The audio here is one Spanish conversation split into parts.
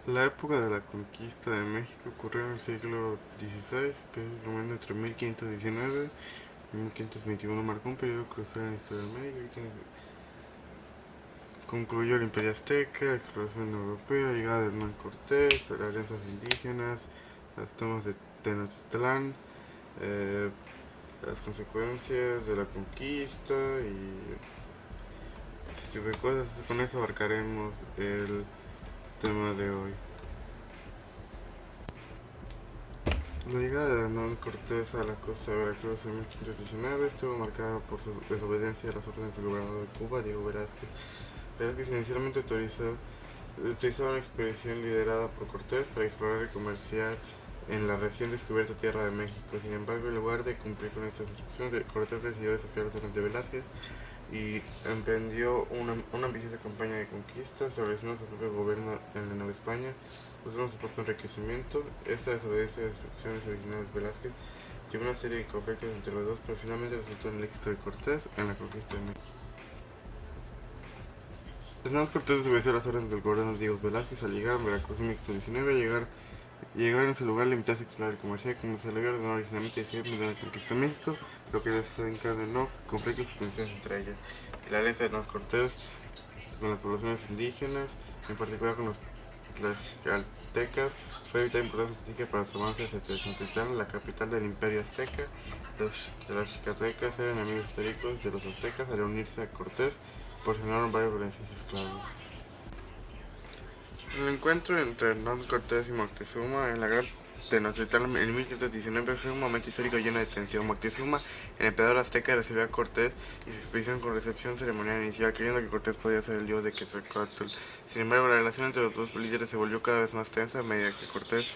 La época de la conquista de México ocurrió en el siglo XVI, momento entre 1519 y 1521. Marcó un periodo crucial en la historia de México. Concluyó el Imperio Azteca, la exploración europea, la llegada de Hernán Cortés, las alianzas indígenas, las tomas de Tenochtitlán, eh, las consecuencias de la conquista y este tipo de cosas. Con eso abarcaremos el tema de hoy. La llegada de Hernán Cortés a la costa de Veracruz en 1519 estuvo marcada por su desobediencia a las órdenes del gobernador de Cuba, Diego Velázquez. Velázquez inicialmente utilizó una expedición liderada por Cortés para explorar y comerciar en la recién descubierta Tierra de México. Sin embargo, en lugar de cumplir con estas instrucciones, Cortés decidió desafiar las órdenes de Velázquez y emprendió una ambiciosa campaña de conquista, estableciendo su propio gobierno en la Nueva España, buscando su propio enriquecimiento. Esta desobediencia de las instrucciones originales de Velázquez llevó una serie de conflictos entre los dos, pero finalmente resultó en el éxito de Cortés en la conquista de México. Hernán Cortés desobedeció las órdenes del gobernador Diego Velázquez al llegar a Veracruz en 1519. Llegar en ese lugar, limitarse a explorar y comerciar como se le había ordenado originalmente decir de la conquista de México, lo que desencadenó conflictos y tensiones entre ellas. La alianza de Hernán Cortés con las poblaciones indígenas, en particular con los tlaxcaltecas, fue de vital importancia estratégica para su avance hacia Tenochtitlán, la capital del Imperio Azteca. Los tlaxcaltecas eran enemigos históricos de los aztecas. Al unirse a Cortés, proporcionaron varios beneficios claves. El encuentro entre Hernán Cortés y Moctezuma en la Gran Tenochtitlán en 1519 fue un momento histórico lleno de tensión. Moctezuma, el emperador azteca, recibió a Cortés y su expedición con recepción ceremonial inicial, creyendo que Cortés podía ser el dios de Quetzalcóatl. Sin embargo, la relación entre los dos líderes se volvió cada vez más tensa a medida que Cortés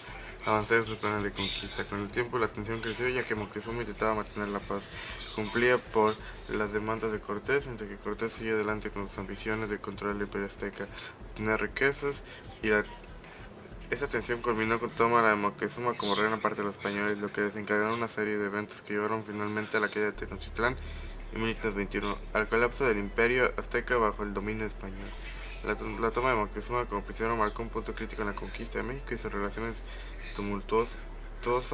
avanzaba en sus planes de conquista. Con el tiempo, la tensión creció, ya que Moctezuma intentaba mantener la paz. Cumplía por las demandas de Cortés, mientras que Cortés seguía adelante con sus ambiciones de controlar el imperio azteca, obtener riquezas y esta tensión culminó con toma de Moctezuma como reina parte de los españoles, lo que desencadenó una serie de eventos que llevaron finalmente a la caída de Tenochtitlán en 1521, al colapso del imperio azteca bajo el dominio español. La toma de Moctezuma como prisionero marcó un punto crítico en la conquista de México y sus relaciones tumultuosas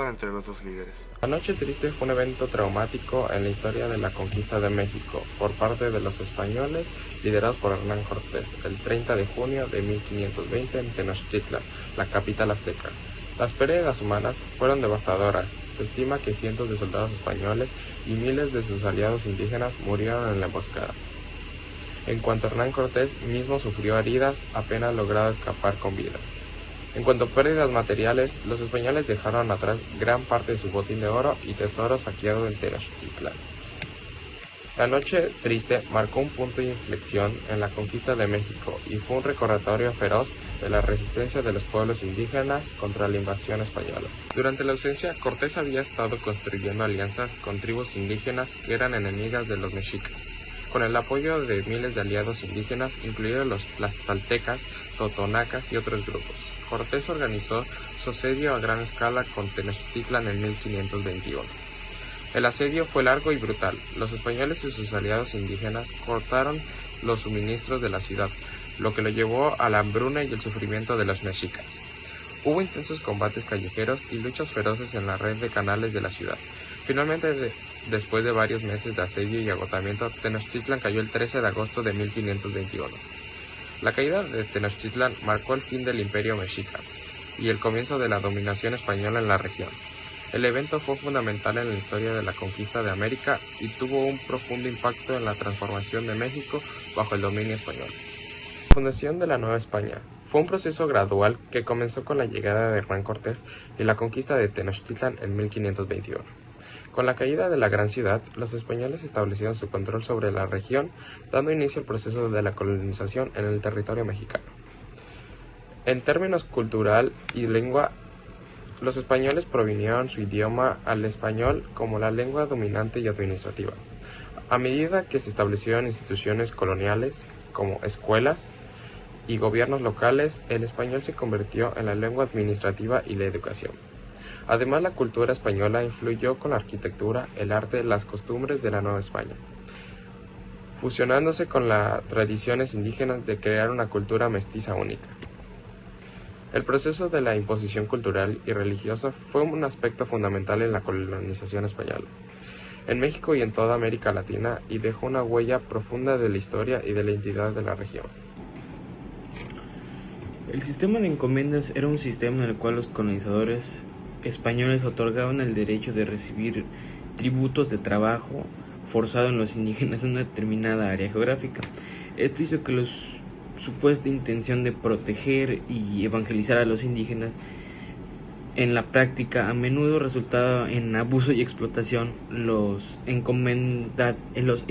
entre los dos líderes. La Noche Triste fue un evento traumático en la historia de la conquista de México por parte de los españoles liderados por Hernán Cortés el 30 de junio de 1520 en Tenochtitlan, la capital azteca. Las pérdidas humanas fueron devastadoras. Se estima que cientos de soldados españoles y miles de sus aliados indígenas murieron en la emboscada. En cuanto a Hernán Cortés mismo sufrió heridas, apenas logrado escapar con vida. En cuanto a pérdidas materiales, los españoles dejaron atrás gran parte de su botín de oro y tesoro saqueado en Tenochtitlán. La Noche Triste marcó un punto de inflexión en la conquista de México y fue un recordatorio feroz de la resistencia de los pueblos indígenas contra la invasión española. Durante la ausencia, Cortés había estado construyendo alianzas con tribus indígenas que eran enemigas de los mexicas. Con el apoyo de miles de aliados indígenas, incluidos los tlaxcaltecas, totonacas y otros grupos, Cortés organizó su asedio a gran escala con Tenochtitlan en 1521. El asedio fue largo y brutal. Los españoles y sus aliados indígenas cortaron los suministros de la ciudad, lo que lo llevó a la hambruna y el sufrimiento de los mexicas. Hubo intensos combates callejeros y luchas feroces en la red de canales de la ciudad. Finalmente, después de varios meses de asedio y agotamiento, Tenochtitlan cayó el 13 de agosto de 1521. La caída de Tenochtitlan marcó el fin del Imperio Mexica y el comienzo de la dominación española en la región. El evento fue fundamental en la historia de la conquista de América y tuvo un profundo impacto en la transformación de México bajo el dominio español. La fundación de la Nueva España fue un proceso gradual que comenzó con la llegada de Hernán Cortés y la conquista de Tenochtitlan en 1521. Con la caída de la gran ciudad, los españoles establecieron su control sobre la región, dando inicio al proceso de la colonización en el territorio mexicano. En términos cultural y lengua, los españoles provinieron su idioma al español como la lengua dominante y administrativa. A medida que se establecieron instituciones coloniales, como escuelas y gobiernos locales, el español se convirtió en la lengua administrativa y la educación. Además, la cultura española influyó con la arquitectura, el arte y las costumbres de la Nueva España, fusionándose con las tradiciones indígenas de crear una cultura mestiza única. El proceso de la imposición cultural y religiosa fue un aspecto fundamental en la colonización española en México y en toda América Latina, y dejó una huella profunda de la historia y de la identidad de la región. El sistema de encomiendas era un sistema en el cual los colonizadores españoles otorgaban el derecho de recibir tributos de trabajo forzado en los indígenas en una determinada área geográfica. Esto hizo que la supuesta intención de proteger y evangelizar a los indígenas en la práctica a menudo resultaba en abuso y explotación. Los encomendaderos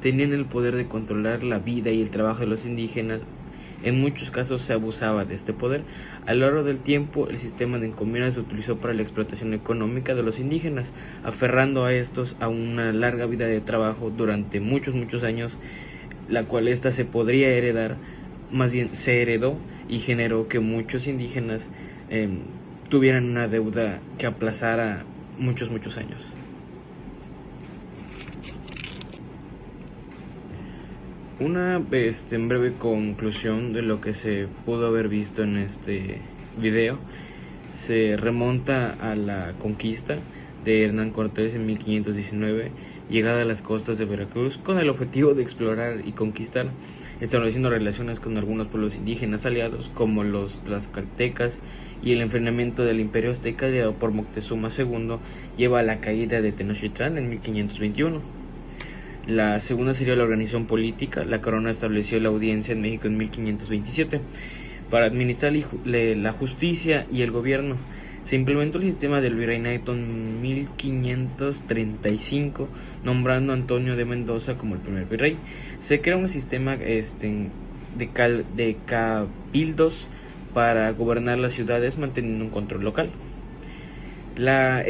tenían el poder de controlar la vida y el trabajo de los indígenas. En muchos casos se abusaba de este poder. A lo largo del tiempo, el sistema de encomiendas se utilizó para la explotación económica de los indígenas, aferrando a estos a una larga vida de trabajo durante muchos años, la cual esta se podría heredar, más bien se heredó, y generó que muchos indígenas tuvieran una deuda que aplazara muchos años. Una breve conclusión de lo que se pudo haber visto en este video se remonta a la conquista de Hernán Cortés en 1519, llegada a las costas de Veracruz con el objetivo de explorar y conquistar, estableciendo relaciones con algunos pueblos indígenas aliados como los tlaxcaltecas, y el enfrentamiento del imperio azteca liderado por Moctezuma II lleva a la caída de Tenochtitlán en 1521. La segunda sería la organización política. La corona estableció la audiencia en México en 1527 para administrar la justicia y el gobierno. Se implementó el sistema del virreinato en 1535, nombrando a Antonio de Mendoza como el primer virrey. Se crea un sistema de cabildos para gobernar las ciudades, manteniendo un control local. La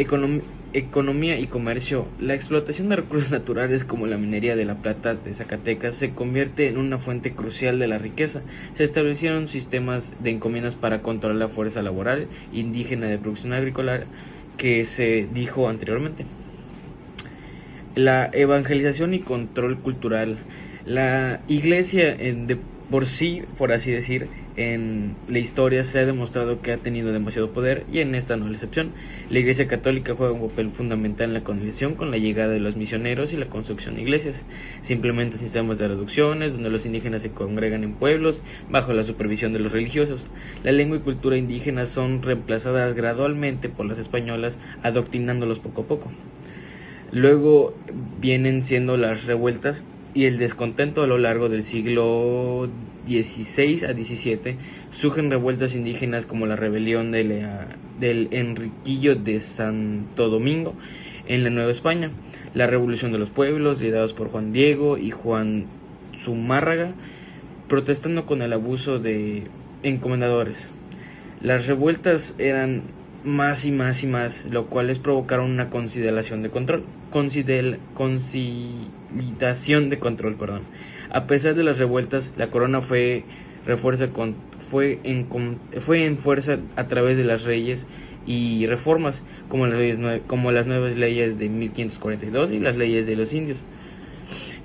economía y comercio. La explotación de recursos naturales como la minería de la plata de Zacatecas se convierte en una fuente crucial de la riqueza. Se establecieron sistemas de encomiendas para controlar la fuerza laboral indígena de producción agrícola que se dijo anteriormente. La evangelización y control cultural. La iglesia por sí, por así decir, en la historia se ha demostrado que ha tenido demasiado poder, y en esta no es la excepción. La Iglesia Católica juega un papel fundamental en la colonización con la llegada de los misioneros y la construcción de iglesias. Se implementan sistemas de reducciones donde los indígenas se congregan en pueblos bajo la supervisión de los religiosos. La lengua y cultura indígenas son reemplazadas gradualmente por las españolas, adoctrinándolos poco a poco. Luego vienen siendo las revueltas y el descontento. A lo largo del siglo XVI a XVII surgen revueltas indígenas como la rebelión del Enriquillo de Santo Domingo en la Nueva España, la revolución de los pueblos liderados por Juan Diego y Juan Zumárraga, protestando con el abuso de encomendadores. Las revueltas eran más y más, lo cual les provocaron una conciliación de control. A pesar de las revueltas, la corona fue en fuerza a través de las leyes y reformas como las nuevas leyes de 1542 y las leyes de los indios.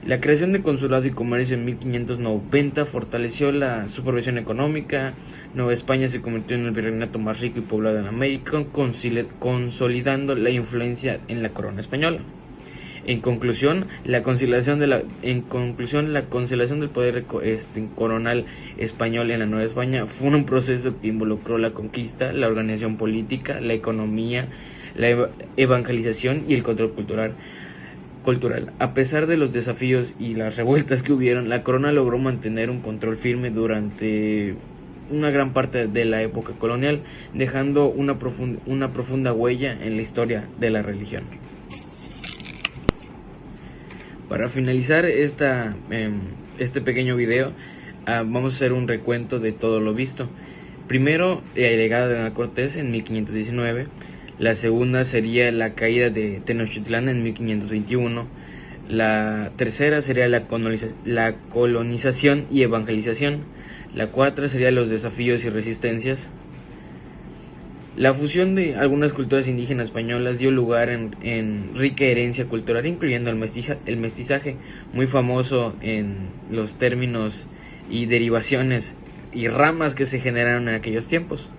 La creación de consulado y comercio en 1590 fortaleció la supervisión económica. Nueva España se convirtió en el virreinato más rico y poblado en América, consolidando la influencia en la corona española. En conclusión, la conciliación del poder coronal español en la Nueva España fue un proceso que involucró la conquista, la organización política, la economía, la evangelización y el control cultural. A pesar de los desafíos y las revueltas que hubieron, la corona logró mantener un control firme durante una gran parte de la época colonial, dejando una profunda huella en la historia de la religión. Para finalizar este pequeño video, vamos a hacer un recuento de todo lo visto. Primero, la llegada de Hernán Cortés en 1519. La segunda sería la caída de Tenochtitlán en 1521. La tercera sería la colonización y evangelización. La cuarta sería los desafíos y resistencias. La fusión de algunas culturas indígenas españolas dio lugar en rica herencia cultural, incluyendo el mestizaje, muy famoso en los términos y derivaciones y ramas que se generaron en aquellos tiempos.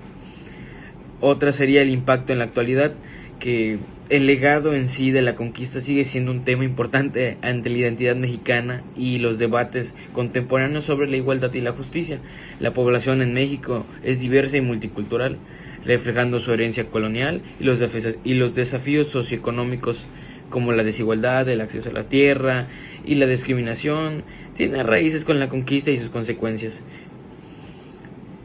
Otra sería el impacto en la actualidad, que el legado en sí de la conquista sigue siendo un tema importante ante la identidad mexicana y los debates contemporáneos sobre la igualdad y la justicia. La población en México es diversa y multicultural, reflejando su herencia colonial y los desafíos socioeconómicos como la desigualdad, el acceso a la tierra y la discriminación, tienen raíces con la conquista y sus consecuencias.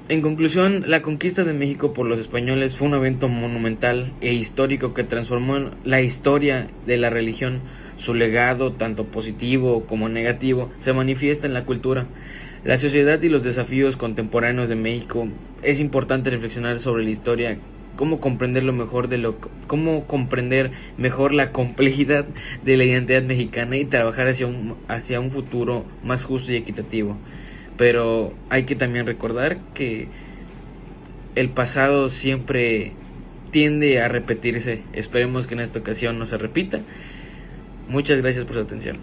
En conclusión, la conquista de México por los españoles fue un evento monumental e histórico que transformó la historia de la religión. Su legado, tanto positivo como negativo, se manifiesta en la cultura, la sociedad y los desafíos contemporáneos de México. Es importante reflexionar sobre la historia, cómo comprender mejor la complejidad de la identidad mexicana y trabajar hacia un futuro más justo y equitativo. Pero hay que también recordar que el pasado siempre tiende a repetirse. Esperemos que en esta ocasión no se repita. Muchas gracias por su atención.